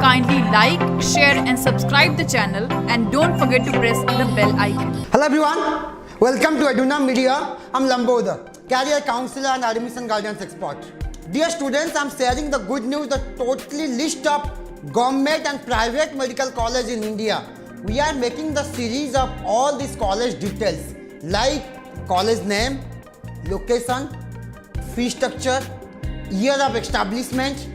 Kindly like, share and subscribe the channel and don't forget to press the bell icon. Hello everyone, welcome to EDUNOM MEDIA. I'm Lambodar, career counselor and admission guidance expert. Dear students, I'm sharing the good news, the totally list of government and private medical colleges in India. We are making the series of all these college details like college name, location, fee structure, year of establishment,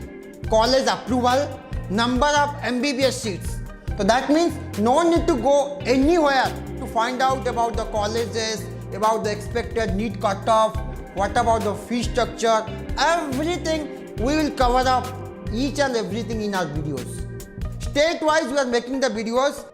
college approval, number of MBBS seats. So that means no need to go anywhere to find out about the colleges, about the expected NEET cutoff, what about the fee structure, everything we will cover up each and everything in our videos. State-wise we are making the videos.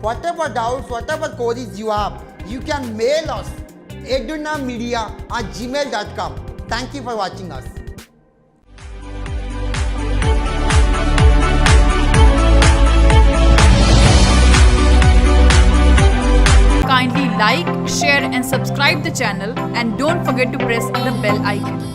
Whatever doubts, whatever queries you have, you can mail us edunommedia@gmail.com. Thank you for watching us. Kindly like, share and subscribe the channel and don't forget to press the bell icon.